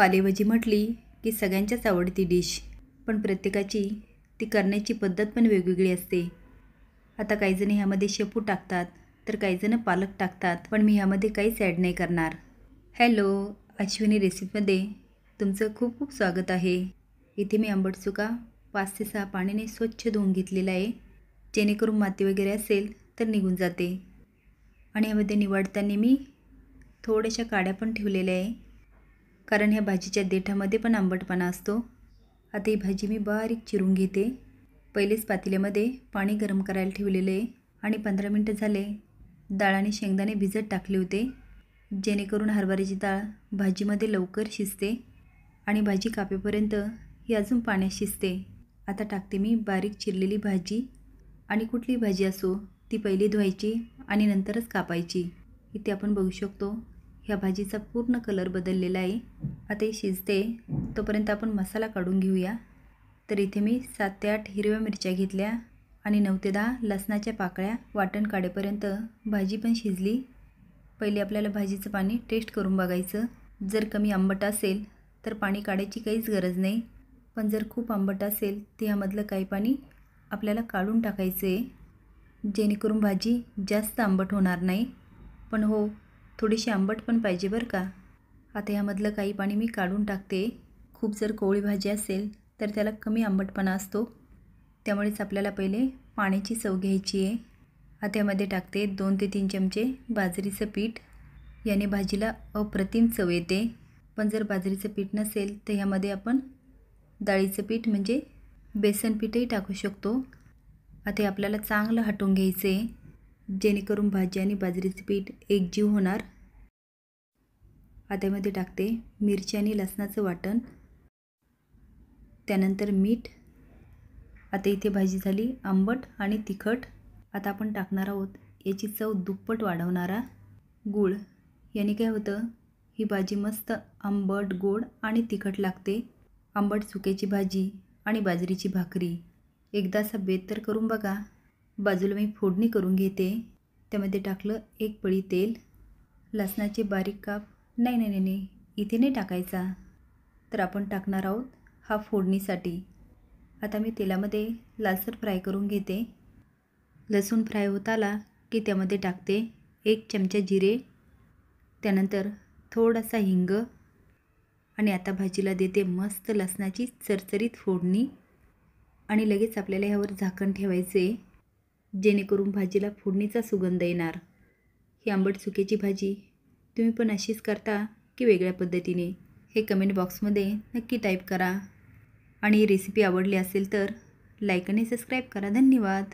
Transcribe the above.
पालेभाजी म्हटली की सगळ्यांच्याच आवडती डिश, पण प्रत्येकाची ती करण्याची पद्धत पण वेगवेगळी असते. आता काहीजण ह्यामध्ये शेपू टाकतात, तर काहीजण पालक टाकतात, पण मी ह्यामध्ये काहीच ॲड नाही करणार. हॅलो, अश्विनी रेसिपीमध्ये तुमचं खूप खूप स्वागत आहे. इथे मी आंबट चुका 5 ते 6 पाण्याने स्वच्छ धुवून घेतलेला आहे, जेणेकरून माती वगैरे असेल तर निघून जाते. आणि ह्यामध्ये निवडताना मी थोड्याशा काड्या पण ठेवलेल्या आहे, कारण ह्या भाजीच्या देठामध्ये पण आंबटपणा असतो. आता ही भाजी मी बारीक चिरून घेते. पहिलेच पातेल्यामध्ये पाणी गरम करायला ठेवलेले आहे आणि 15 मिनटं झाले डाळ आणि शेंगदाणे भिजत टाकले होते, जेणेकरून हरभऱ्याची डाळ भाजीमध्ये लवकर शिजते आणि भाजी कापेपर्यंत ही अजून पाण्यात शिजते. आता टाकते मी बारीक चिरलेली भाजी. आणि कुठली भाजी असो ती पहिली धुवायची आणि नंतरच कापायची. इथे आपण बघू शकतो ह्या भाजीचा पूर्ण कलर बदललेला आहे. आता ही शिजते तोपर्यंत आपण मसाला काढून घेऊया. तर इथे मी 7 ते 8 हिरव्या मिरच्या घेतल्या आणि 9 ते 10 लसणाच्या पाकळ्या. वाटण काढेपर्यंत भाजी पण शिजली. पहिले आपल्याला भाजीचं पाणी टेस्ट करून बघायचं. जर कमी आंबट असेल तर पाणी काढायची काहीच गरज नाही, पण जर खूप आंबट असेल तर ह्यामधलं काही पाणी आपल्याला काढून टाकायचं आहे, जेणेकरून भाजी जास्त आंबट होणार नाही. पण हो, थोडीशी आंबट पण पाहिजे बरं का. आता ह्यामधलं काही पाणी मी काढून टाकते. खूप जर कोवळी भाजी असेल तर त्याला कमी आंबटपणा असतो, त्यामुळेच आपल्याला पहिले पाण्याची चव घ्यायची आहे. आता यामध्ये टाकते 2 ते 3 चमचे बाजरीचं पीठ. याने भाजीला अप्रतिम चव येते. पण जर बाजरीचं पीठ नसेल तर ह्यामध्ये आपण डाळीचं पीठ म्हणजे बेसन पीठही टाकू शकतो. आता हे आपल्याला चांगलं हटवून घ्यायचं आहे, जेणेकरून भाजी आणि बाजरीचं पीठ एकजीव होणार. आता यामध्ये टाकते मिरची आणि लसणाचं वाटण, त्यानंतर मीठ. आता इथे भाजी झाली आंबट आणि तिखट. आता आपण टाकणार आहोत याची चव दुप्पट वाढवणारा गूळ. याने काय होतं, ही भाजी मस्त आंबट, गोड आणि तिखट लागते. आंबट चुक्याची भाजी आणि बाजरीची भाकरी एकदा असा बेत तर करून बघा. बाजूला मी फोडणी करून घेते. त्यामध्ये टाकलं 1 पळी तेल. लसणाचे बारीक काप नाही, इथे नाही टाकायचा, तर आपण टाकणार आहोत हा फोडणीसाठी. आता मी तेलामध्ये लालसर फ्राय करून घेते. लसूण फ्राय होत आला की त्यामध्ये टाकते 1 चमचा जिरे, त्यानंतर थोडासा हिंग आणि आता भाजीला देते मस्त लसणाची चरचरीत फोडणी. आणि लगेच आपल्याला ह्यावर झाकण ठेवायचे, जेणेकरून भाजीला फोडणीचा सुगंध येणार. ही आंबट चुक्याची भाजी तुम्ही पण अशीच करता की वेगळ्या पद्धतीने, हे कमेंट बॉक्समध्ये नक्की टाईप करा. आणि ही रेसिपी आवडली असेल तर लाईक आणि सबस्क्राईब करा. धन्यवाद.